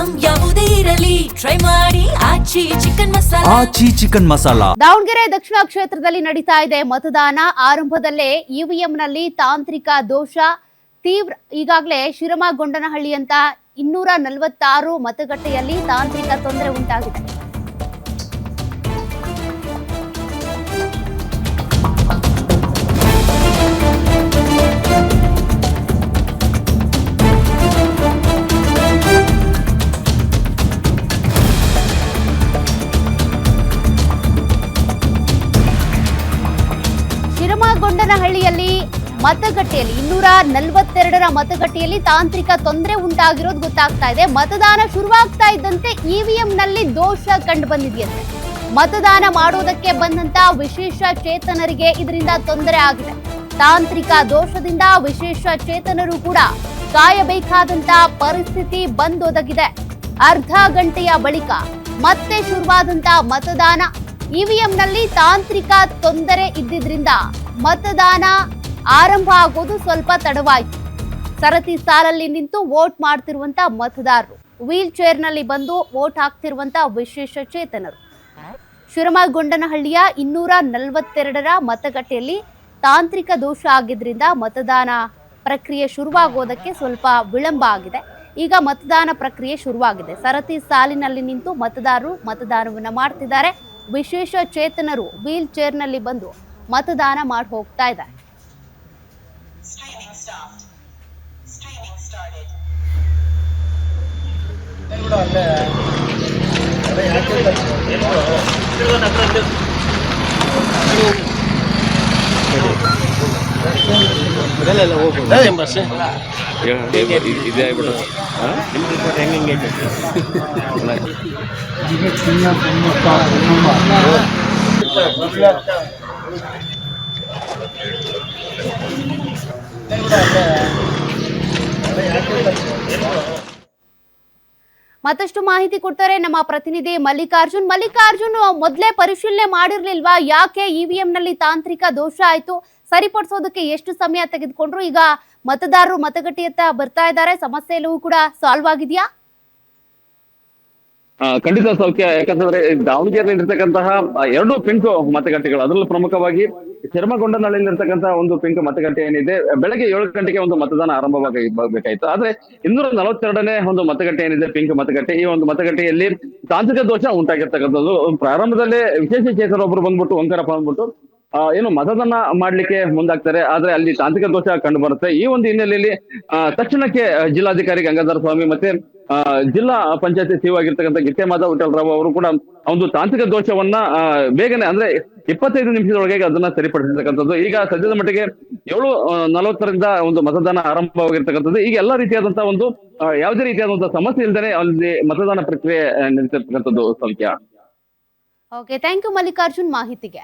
Item ಯಾವುದೇ ಇರಲಿ try ಮಾಡಿ ಆಚಿ ಚಿಕನ್ ಮಸಾಲಾ. ದಾವಣಗೆರೆ ದಕ್ಷಿಣ ಕ್ಷೇತ್ರದಲ್ಲಿ ನಡೀತಾ ಇದೆ ಮತದಾನ. ಆರಂಭದಲ್ಲೇ ಇವಿಎಂನಲ್ಲಿ ತಾಂತ್ರಿಕ ದೋಷ ತೀವ್ರ. ಈಗಾಗಲೇ ಶಿರಮಗೊಂಡನಹಳ್ಳಿ ಅಂತ 246 ಮತಗಟ್ಟೆಯಲ್ಲಿ ತಾಂತ್ರಿಕ ತೊಂದರೆ ಉಂಟಾಗಿದೆ. ಶಿರಮಗೊಂಡನಹಳ್ಳಿಯಲ್ಲಿ ಮತಗಟ್ಟೆಯಲ್ಲಿ 242 ಮತಗಟ್ಟೆಯಲ್ಲಿ ತಾಂತ್ರಿಕ ತೊಂದರೆ ಉಂಟಾಗಿರೋದು ಗೊತ್ತಾಗ್ತಾ ಇದೆ. ಮತದಾನ ಶುರುವಾಗ್ತಾ ಇದ್ದಂತೆ ಇವಿಎಂನಲ್ಲಿ ದೋಷ ಕಂಡು ಬಂದಿದೆಯಂತೆ. ಮತದಾನ ಮಾಡೋದಕ್ಕೆ ಬಂದಂತ ವಿಶೇಷ ಚೇತನರಿಗೆ ಇದರಿಂದ ತೊಂದರೆ ಆಗಿದೆ. ತಾಂತ್ರಿಕ ದೋಷದಿಂದ ವಿಶೇಷ ಚೇತನರು ಕೂಡ ಕಾಯಬೇಕಾದಂತ ಪರಿಸ್ಥಿತಿ ಬಂದೊದಗಿದೆ. ಅರ್ಧ ಗಂಟೆಯ ಬಳಿಕ ಮತ್ತೆ ಶುರುವಾದಂತ ಮತದಾನ. ಇವಿಎಂನಲ್ಲಿ ತಾಂತ್ರಿಕ ತೊಂದರೆ ಇದ್ದಿದ್ರಿಂದ ಮತದಾನ ಆರಂಭ ಆಗೋದು ಸ್ವಲ್ಪ ತಡವಾಯಿತು. ಸರತಿ ಸಾಲಲ್ಲಿ ನಿಂತು ವೋಟ್ ಮಾಡ್ತಿರುವಂತ ಮತದಾರರು, ವೀಲ್ ಚೇರ್ನಲ್ಲಿ ಬಂದು ವೋಟ್ ಹಾಕ್ತಿರುವಂತ ವಿಶೇಷ ಚೇತನರು. ಶಿರಮಗೊಂಡನಹಳ್ಳಿಯ 242 ಮತಗಟ್ಟೆಯಲ್ಲಿ ತಾಂತ್ರಿಕ ದೋಷ ಆಗಿದ್ರಿಂದ ಮತದಾನ ಪ್ರಕ್ರಿಯೆ ಶುರುವಾಗೋದಕ್ಕೆ ಸ್ವಲ್ಪ ವಿಳಂಬ ಆಗಿದೆ. ಈಗ ಮತದಾನ ಪ್ರಕ್ರಿಯೆ ಶುರುವಾಗಿದೆ. ಸರತಿ ಸಾಲಿನಲ್ಲಿ ನಿಂತು ಮತದಾರರು ಮತದಾನವನ್ನ ಮಾಡ್ತಿದ್ದಾರೆ. ವಿಶೇಷ ಚೇತನರು ವೀಲ್ ಚೇರ್ನಲ್ಲಿ ಬಂದು ಮತದಾನ ಮಾಡಿ ಹೋಗ್ತಾ ಇದ್ದಾರೆ. ಮತ್ತಷ್ಟು ಮಾಹಿತಿ ಕೊಡ್ತಾರೆ ನಮ್ಮ ಪ್ರತಿನಿಧಿ ಮಲ್ಲಿಕಾರ್ಜುನ್. ಮೊದಲೇ ಪರಿಶೀಲನೆ ಮಾಡಿರ್ಲಿಲ್ವಾ? ಯಾಕೆ ಇವಿಎಂ ನಲ್ಲಿ ತಾಂತ್ರಿಕ ದೋಷ ಆಯ್ತು? ಸರಿಪಡಿಸೋದಕ್ಕೆ ಎಷ್ಟು ಸಮಯ ತೆಗೆದುಕೊಂಡ್ರು? ಈಗ ಮತದಾರರು ಮತಗಟ್ಟೆಯತ್ತ ಬರ್ತಾ ಇದ್ದಾರೆ. ಸಮಸ್ಯೆ ಎಲ್ಲವೂ ಕೂಡ ಸಾಲ್ವ್ ಆಗಿದೆಯಾ? ಖಂಡಿತ ಸೌಖ್ಯ. ಯಾಕಂತಂದ್ರೆ ದಾವಣಗೆರೆಯಲ್ಲಿ ಇರ್ತಕ್ಕಂತಹ 2 ಪಿಂಕ್ ಮತಗಟ್ಟೆಗಳು, ಅದರಲ್ಲೂ ಪ್ರಮುಖವಾಗಿ ಶಿರಮಗೊಂಡನಹಳ್ಳಿಯಲ್ಲಿರ್ತಕ್ಕಂತಹ ಒಂದು ಪಿಂಕ್ ಮತಗಟ್ಟೆ ಏನಿದೆ, ಬೆಳಗ್ಗೆ 7 ಗಂಟೆಗೆ ಒಂದು ಮತದಾನ ಆರಂಭವಾಗಬೇಕಾಯ್ತು. ಆದ್ರೆ 242ನೇ ಒಂದು ಮತಗಟ್ಟೆ ಏನಿದೆ ಪಿಂಕ್ ಮತಗಟ್ಟೆ, ಈ ಒಂದು ಮತಗಟ್ಟೆಯಲ್ಲಿ ತಾಂತ್ರಿಕ ದೋಷ ಉಂಟಾಗಿರ್ತಕ್ಕಂಥದ್ದು. ಪ್ರಾರಂಭದಲ್ಲೇ ವಿಶೇಷ ಚೇತನೊಬ್ಬರು ಬಂದ್ಬಿಟ್ಟು ಓಂಕಾರಪ್ಪ ಬಂದ್ಬಿಟ್ಟು ಏನು ಮತದಾನ ಮಾಡ್ಲಿಕ್ಕೆ ಮುಂದಾಗ್ತಾರೆ. ಆದ್ರೆ ಅಲ್ಲಿ ತಾಂತ್ರಿಕ ದೋಷ ಕಂಡು ಬರುತ್ತೆ. ಈ ಒಂದು ಹಿನ್ನೆಲೆಯಲ್ಲಿ ತಕ್ಷಣಕ್ಕೆ ಜಿಲ್ಲಾಧಿಕಾರಿ ಗಂಗಾಧರ ಸ್ವಾಮಿ ಮತ್ತೆ ಜಿಲ್ಲಾ ಪಂಚಾಯತಿ ಸಿಇಒ ಆಗಿರ್ತಕ್ಕಂಥ ಗಿಟ್ಟೆ ಮಾಧವ್ ವಿಠಲರಾವ್ ಅವರು ಕೂಡ ಒಂದು ತಾಂತ್ರಿಕ ದೋಷವನ್ನ ಬೇಗನೆ ಅಂದ್ರೆ 25 ನಿಮಿಷದೊಳಗೆ ಅದನ್ನ ಸರಿಪಡಿಸಿರ್ತಕ್ಕಂಥದ್ದು. ಈಗ ಸದ್ಯದ ಮಟ್ಟಿಗೆ 7:40ರಿಂದ ಒಂದು ಮತದಾನ ಆರಂಭವಾಗಿರ್ತಕ್ಕಂಥದ್ದು. ಈಗ ಎಲ್ಲಾ ರೀತಿಯಾದಂತಹ ಒಂದು ಯಾವುದೇ ರೀತಿಯಾದಂತಹ ಸಮಸ್ಯೆ ಇಲ್ಲದೆ ಅಲ್ಲಿ ಮತದಾನ ಪ್ರಕ್ರಿಯೆ ನಡೀತಿರ್ತಕ್ಕಂಥದ್ದು. ಸಂಖ್ಯಾ. ಓಕೆ, ಥ್ಯಾಂಕ್ ಯು ಮಲ್ಲಿಕಾರ್ಜುನ್ ಮಾಹಿತಿಗೆ.